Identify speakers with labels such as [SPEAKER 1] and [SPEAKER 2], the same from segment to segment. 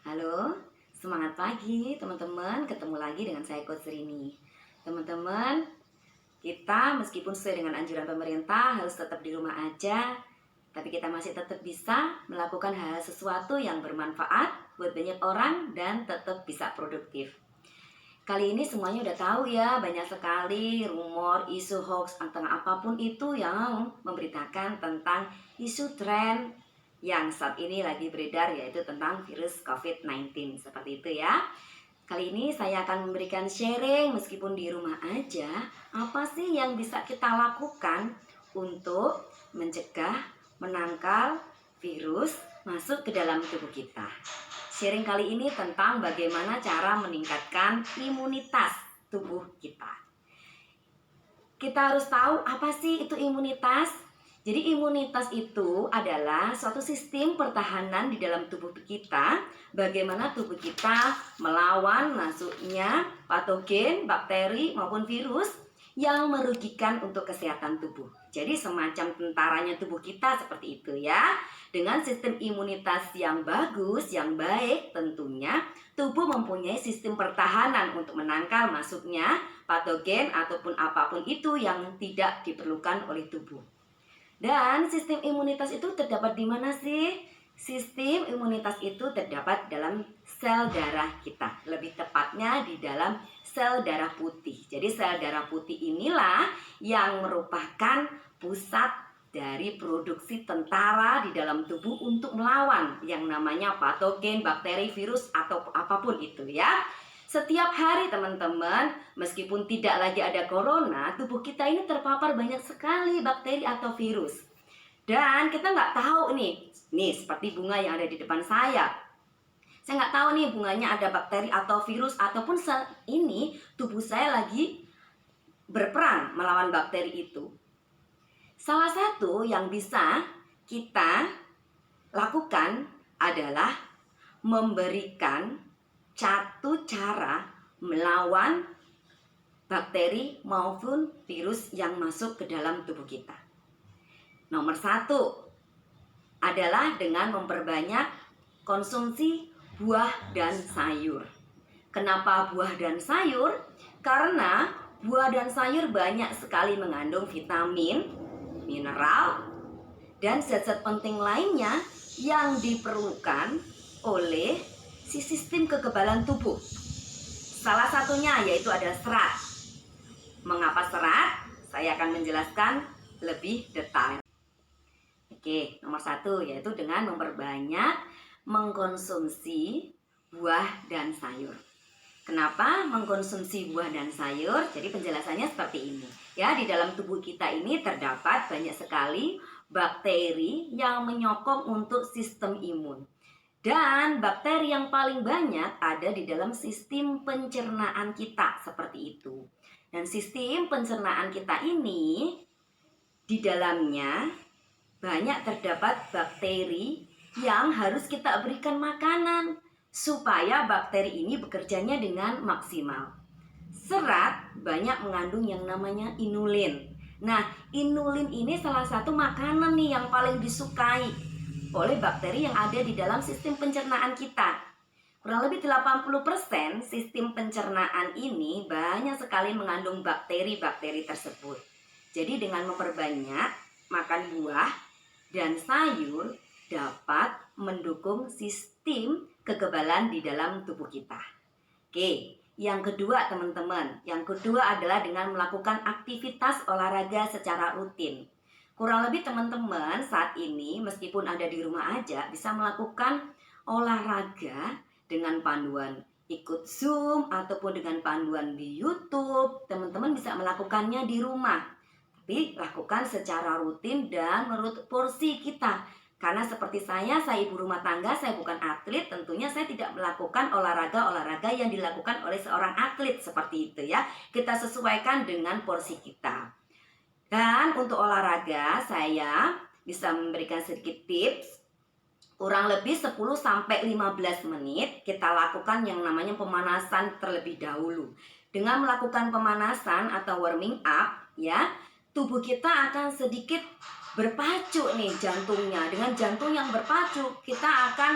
[SPEAKER 1] Halo, semangat pagi teman-teman. Ketemu lagi dengan saya Coach Rini. Teman-teman, kita meskipun sesuai dengan anjuran pemerintah harus tetap di rumah aja, tapi kita masih tetap bisa melakukan hal sesuatu yang bermanfaat buat banyak orang dan tetap bisa produktif. Kali ini semuanya udah tahu ya, banyak sekali rumor, isu hoax, atau apapun itu yang memberitakan tentang isu tren yang saat ini lagi beredar, yaitu tentang virus COVID-19. Seperti itu ya. Kali ini saya akan memberikan sharing meskipun di rumah aja, apa sih yang bisa kita lakukan untuk mencegah, menangkal virus masuk ke dalam tubuh kita. Sharing kali ini tentang bagaimana cara meningkatkan imunitas tubuh kita. Kita harus tahu apa sih itu imunitas. Jadi imunitas itu adalah suatu sistem pertahanan di dalam tubuh kita, bagaimana tubuh kita melawan masuknya patogen, bakteri maupun virus yang merugikan untuk kesehatan tubuh. Jadi semacam tentaranya tubuh kita seperti itu ya. Dengan sistem imunitas yang bagus, yang baik tentunya, tubuh mempunyai sistem pertahanan untuk menangkal masuknya patogen ataupun apapun itu yang tidak diperlukan oleh tubuh. Dan sistem imunitas itu terdapat di mana sih? Sistem imunitas itu terdapat dalam sel darah kita. Lebih tepatnya di dalam sel darah putih. Jadi sel darah putih inilah yang merupakan pusat dari produksi tentara di dalam tubuh untuk melawan yang namanya patogen, bakteri, virus, atau apapun itu ya. Setiap hari teman-teman, meskipun tidak lagi ada corona, tubuh kita ini terpapar banyak sekali bakteri atau virus. Dan kita nggak tahu nih seperti bunga yang ada di depan saya. Saya nggak tahu nih bunganya ada bakteri atau virus, ataupun saat ini tubuh saya lagi berperang melawan bakteri itu. Salah satu yang bisa kita lakukan adalah memberikan satu cara melawan bakteri maupun virus yang masuk ke dalam tubuh kita. Nomor satu adalah dengan memperbanyak konsumsi buah dan sayur. Kenapa buah dan sayur? Karena buah dan sayur banyak sekali mengandung vitamin, mineral, dan zat-zat penting lainnya yang diperlukan oleh si sistem kekebalan tubuh. Salah satunya yaitu ada serat. Mengapa serat? Saya akan menjelaskan lebih detail. Oke, nomor satu yaitu dengan memperbanyak mengkonsumsi buah dan sayur. Kenapa mengkonsumsi buah dan sayur? Jadi penjelasannya seperti ini. Ya, di dalam tubuh kita ini terdapat banyak sekali bakteri yang menyokong untuk sistem imun. Dan bakteri yang paling banyak ada di dalam sistem pencernaan kita, seperti itu. Dan sistem pencernaan kita ini di dalamnya banyak terdapat bakteri yang harus kita berikan makanan supaya bakteri ini bekerjanya dengan maksimal. Serat banyak mengandung yang namanya inulin. Nah, inulin ini salah satu makanan nih yang paling disukai oleh bakteri yang ada di dalam sistem pencernaan kita. Kurang lebih 80% sistem pencernaan ini banyak sekali mengandung bakteri-bakteri tersebut. Jadi dengan memperbanyak makan buah dan sayur dapat mendukung sistem kekebalan di dalam tubuh kita. Oke, yang kedua teman-teman, yang kedua adalah dengan melakukan aktivitas olahraga secara rutin. Kurang lebih teman-teman saat ini meskipun ada di rumah aja bisa melakukan olahraga dengan panduan ikut Zoom ataupun dengan panduan di YouTube. Teman-teman bisa melakukannya di rumah. Tapi lakukan secara rutin dan menurut porsi kita. Karena seperti saya ibu rumah tangga, saya bukan atlet, tentunya saya tidak melakukan olahraga-olahraga yang dilakukan oleh seorang atlet seperti itu ya. Kita sesuaikan dengan porsi kita. Dan untuk olahraga saya bisa memberikan sedikit tips. Kurang lebih 10-15 menit kita lakukan yang namanya pemanasan terlebih dahulu. Dengan melakukan pemanasan atau warming up ya, tubuh kita akan sedikit berpacu nih jantungnya. Dengan jantung yang berpacu, kita akan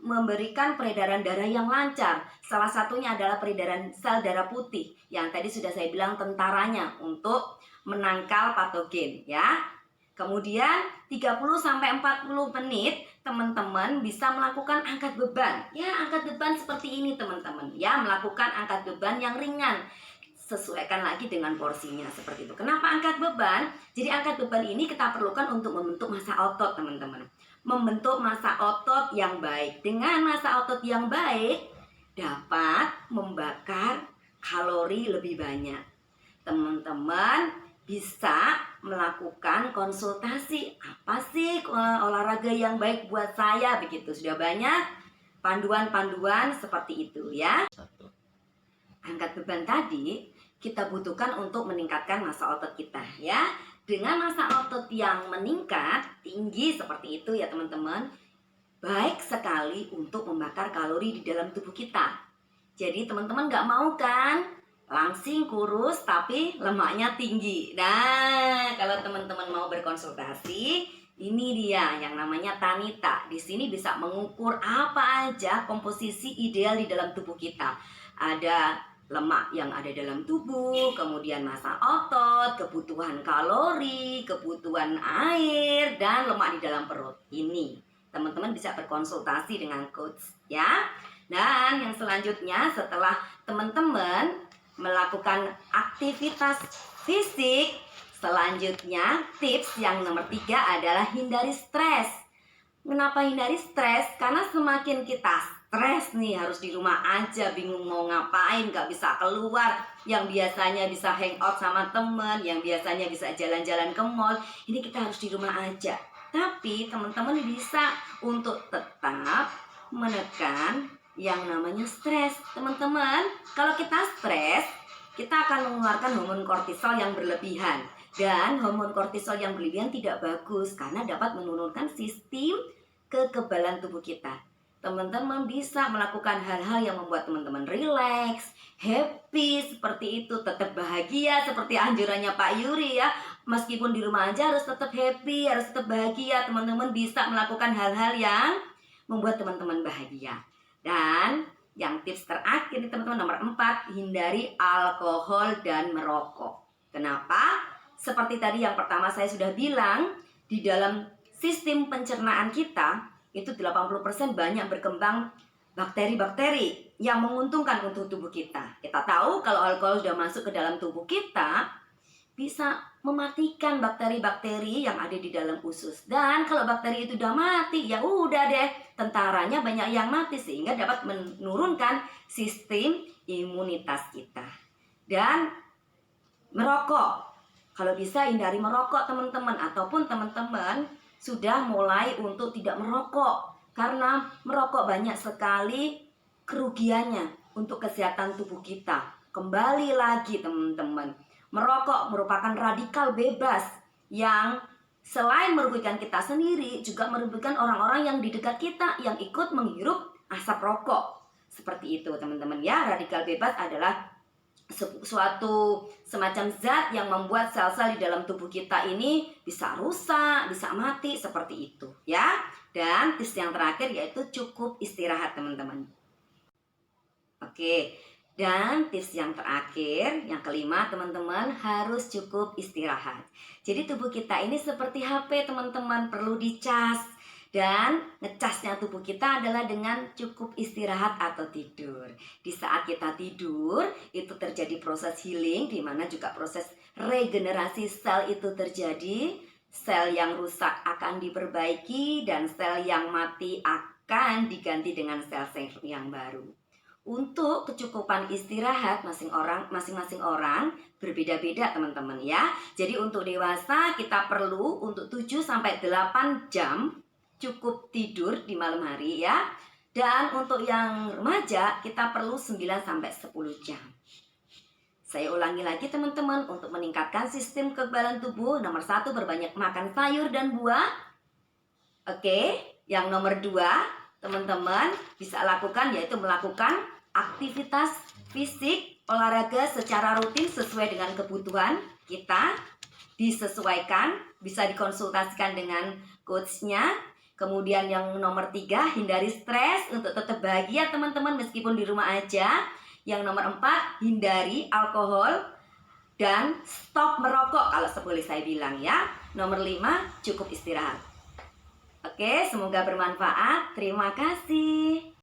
[SPEAKER 1] memberikan peredaran darah yang lancar. Salah satunya adalah peredaran sel darah putih yang tadi sudah saya bilang tentaranya untuk menangkal patogen ya. Kemudian 30-40 menit teman-teman bisa melakukan angkat beban. Ya, angkat beban seperti ini teman-teman. Ya, melakukan angkat beban yang ringan. Sesuaikan lagi dengan porsinya seperti itu. Kenapa angkat beban? Jadi angkat beban ini kita perlukan untuk membentuk massa otot teman-teman. Membentuk massa otot yang baik. Dengan massa otot yang baik dapat membakar kalori lebih banyak. Teman-teman bisa melakukan konsultasi, apa sih olahraga yang baik buat saya, begitu. Sudah banyak panduan-panduan seperti itu ya. Angkat beban tadi kita butuhkan untuk meningkatkan massa otot kita ya. Dengan massa otot yang meningkat tinggi seperti itu ya teman-teman, baik sekali untuk membakar kalori di dalam tubuh kita. Jadi teman-teman gak mau kan langsing kurus tapi lemaknya tinggi. Nah, kalau teman-teman mau berkonsultasi, ini dia yang namanya Tanita. Di sini bisa mengukur apa aja komposisi ideal di dalam tubuh kita. Ada lemak yang ada dalam tubuh, kemudian massa otot, kebutuhan kalori, kebutuhan air, dan lemak di dalam perut. Ini teman-teman bisa berkonsultasi dengan coach ya. Dan yang selanjutnya setelah teman-teman melakukan aktivitas fisik, selanjutnya tips yang nomor 3 adalah hindari stres. Kenapa hindari stres? Karena semakin kita stres nih, harus di rumah aja, bingung mau ngapain, gak bisa keluar, yang biasanya bisa hangout sama temen, yang biasanya bisa jalan-jalan ke mall, ini kita harus di rumah aja. Tapi teman-teman bisa untuk tetap menekan yang namanya stres. Teman-teman, kalau kita stres, kita akan mengeluarkan hormon kortisol yang berlebihan. Dan hormon kortisol yang berlebihan tidak bagus karena dapat menurunkan sistem kekebalan tubuh kita. Teman-teman bisa melakukan hal-hal yang membuat teman-teman rileks, happy seperti itu, tetap bahagia seperti anjurannya Pak Yuri ya. Meskipun di rumah aja harus tetap happy, harus tetap bahagia. Teman-teman bisa melakukan hal-hal yang membuat teman-teman bahagia. Dan yang tips terakhir nih teman-teman, nomor 4, hindari alkohol dan merokok. Kenapa? Seperti tadi yang pertama saya sudah bilang, di dalam sistem pencernaan kita itu 80% banyak berkembang bakteri-bakteri yang menguntungkan untuk tubuh kita. Kita tahu kalau alkohol sudah masuk ke dalam tubuh kita, bisa mematikan bakteri-bakteri yang ada di dalam usus. Dan kalau bakteri itu udah mati, ya udah deh, tentaranya banyak yang mati sehingga dapat menurunkan sistem imunitas kita. Dan merokok, kalau bisa hindari merokok teman-teman, ataupun teman-teman sudah mulai untuk tidak merokok, karena merokok banyak sekali kerugiannya untuk kesehatan tubuh kita. Kembali lagi teman-teman, merokok merupakan radikal bebas yang selain merugikan kita sendiri, juga merugikan orang-orang yang di dekat kita yang ikut menghirup asap rokok. Seperti itu teman-teman ya. Radikal bebas adalah suatu semacam zat yang membuat sel-sel di dalam tubuh kita ini bisa rusak, bisa mati, seperti itu ya. Dan tips yang terakhir yaitu cukup istirahat teman-teman. Oke, dan tips yang terakhir, yang kelima teman-teman, harus cukup istirahat. Jadi tubuh kita ini seperti HP teman-teman, perlu dicas. Dan ngecasnya tubuh kita adalah dengan cukup istirahat atau tidur. Di saat kita tidur, itu terjadi proses healing, di mana juga proses regenerasi sel itu terjadi. Sel yang rusak akan diperbaiki dan sel yang mati akan diganti dengan sel-sel yang baru. Untuk kecukupan istirahat masing-masing orang berbeda-beda teman-teman ya. Jadi untuk dewasa kita perlu untuk 7-8 jam cukup tidur di malam hari ya. Dan untuk yang remaja kita perlu 9-10 jam. Saya ulangi lagi teman-teman, untuk meningkatkan sistem kekebalan tubuh, nomor 1 berbanyak makan sayur dan buah. Oke, yang nomor 2 teman-teman bisa lakukan yaitu melakukan aktivitas fisik, olahraga secara rutin sesuai dengan kebutuhan kita, disesuaikan bisa dikonsultasikan dengan coachnya. Kemudian yang nomor 3, hindari stres untuk tetap bahagia teman-teman meskipun di rumah aja. Yang nomor 4, hindari alkohol dan stop merokok kalau boleh saya bilang ya. Nomor 5, cukup istirahat. Oke, semoga bermanfaat. Terima kasih.